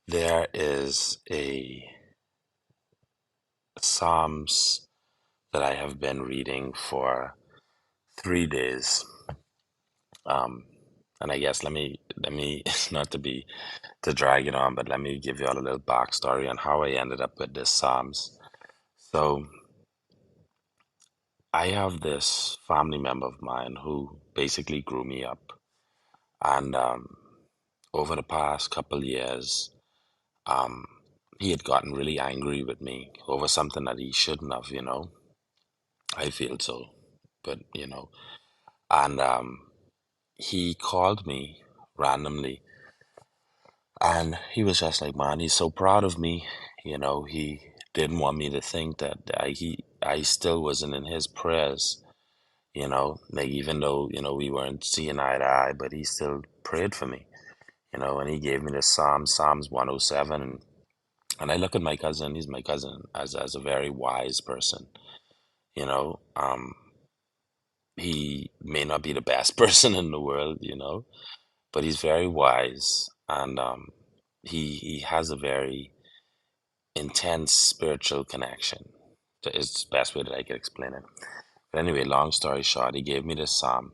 There is a Psalms that I have been reading for 3 days. Um, and I guess let me not to drag it on, but let me give you all a little backstory on how I ended up with this Psalms. So I have this family member of mine who basically grew me up, and over the past couple years, um, he had gotten really angry with me over something that he shouldn't have. I feel so, but. And he called me randomly, and he was just like, "Man, he's so proud of me." He didn't want me to think that I still wasn't in his prayers. Like even though we weren't seeing eye to eye, but he still prayed for me. And he gave me the Psalms 107, and I look at my cousin. He's my cousin as a very wise person. You know, um, he may not be the best person in the world, but he's very wise, and he has a very intense spiritual connection. It's the best way that I can explain it. But anyway, long story short, he gave me this psalm,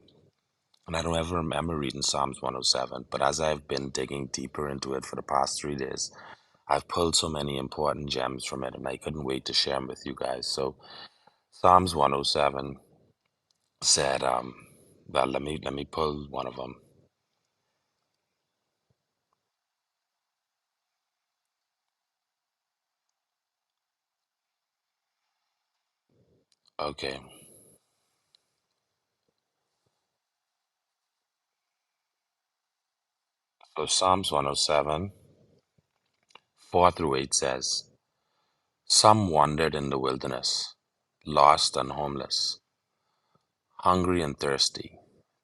and I don't ever remember reading Psalms 107. But as I've been digging deeper into it for the past 3 days, I've pulled so many important gems from it, and I couldn't wait to share them with you guys. So Psalms 107 said, well, let me pull one of them. Okay, so Psalms 107, 4 through 8 says, "Some wandered in the wilderness, lost and homeless, hungry and thirsty.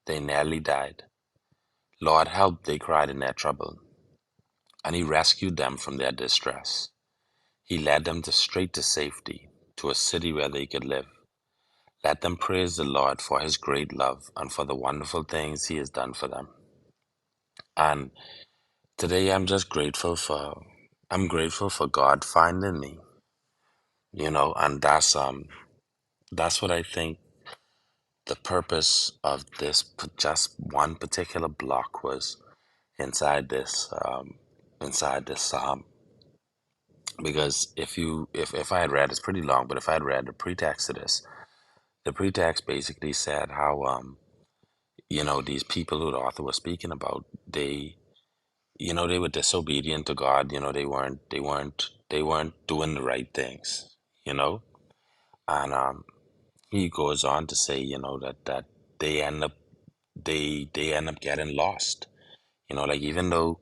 They nearly died. Lord, help, they cried in their trouble, and He rescued them from their distress. He led them straight to safety, to a city where they could live. Let them praise the Lord for His great love and for the wonderful things He has done for them." And today I'm grateful for God finding me, and that's what I think the purpose of this just one particular block was inside this psalm. Because if I had read, it's pretty long, but if I had read the pretext of this, the pretext basically said how these people who the author was speaking about, they were disobedient to God. They weren't doing the right things, you know and he goes on to say, that they end up they end up getting lost. Like even though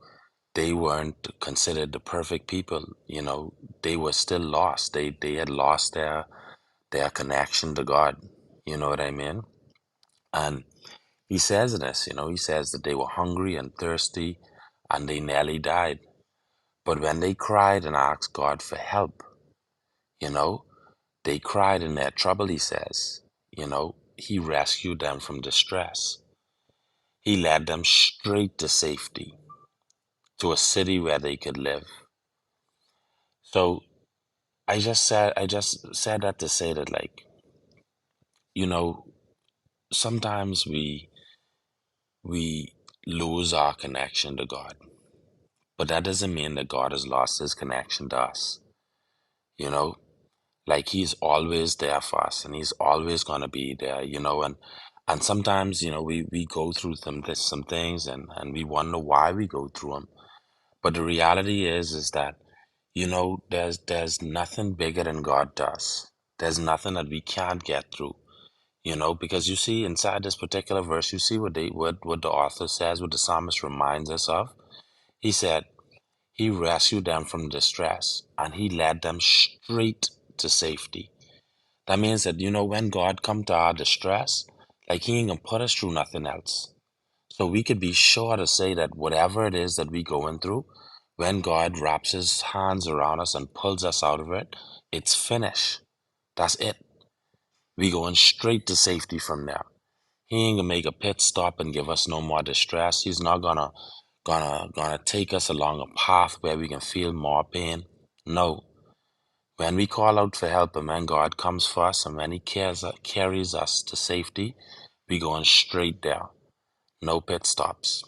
they weren't considered the perfect people, they were still lost. They had lost their connection to God. You know what I mean? And he says this, he says that they were hungry and thirsty and they nearly died. But when they cried and asked God for help, you know, they cried in their trouble, he says. He rescued them from distress. He led them straight to safety, to a city where they could live. So I just said that to say that, like, you know, sometimes we lose our connection to God, but that doesn't mean that God has lost his connection to us. You know, like he's always there for us, and he's always gonna be there. And sometimes we go through some things, and we wonder why we go through them. But the reality is that there's nothing bigger than God does. There's nothing that we can't get through. Because you see inside this particular verse, you see what the author says, what the psalmist reminds us of. He said he rescued them from distress and he led them straight to safety. That means that when God come to our distress, like he ain't gonna put us through nothing else. So we could be sure to say that whatever it is that we going through, when God wraps his hands around us and pulls us out of it, it's finished. That's it. We going straight to safety from there. He ain't gonna make a pit stop and give us no more distress. He's not gonna gonna take us along a path where we can feel more pain. No. When we call out for help and when God comes for us and when He carries us to safety, we going straight there. No pit stops.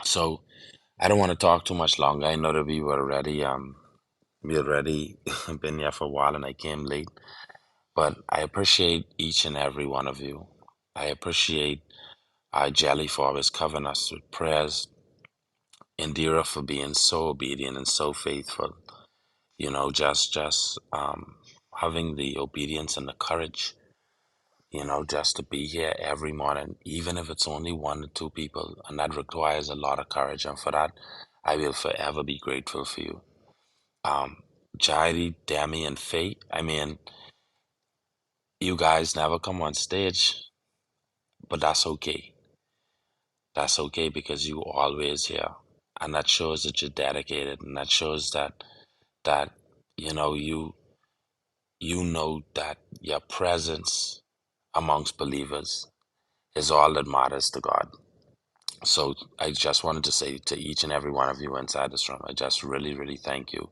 So I don't want to talk too much longer. I know that we already been here for a while and I came late. But I appreciate each and every one of you. I appreciate Jelly for always covering us with prayers, Indira for being so obedient and so faithful. Just having the obedience and the courage, just to be here every morning, even if it's only one or two people, and that requires a lot of courage. And for that, I will forever be grateful for you. Jairi, Demi, and Faye. I mean, you guys never come on stage, but that's okay. That's okay because you always here, and that shows that you're dedicated, and that shows that you know you know that your presence amongst believers is all that matters to God. So I just wanted to say to each and every one of you inside this room, I just really, really thank you,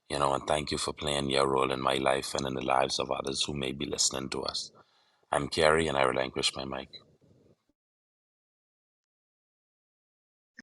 and thank you for playing your role in my life and in the lives of others who may be listening to us. I'm Kerry, and I relinquish my mic.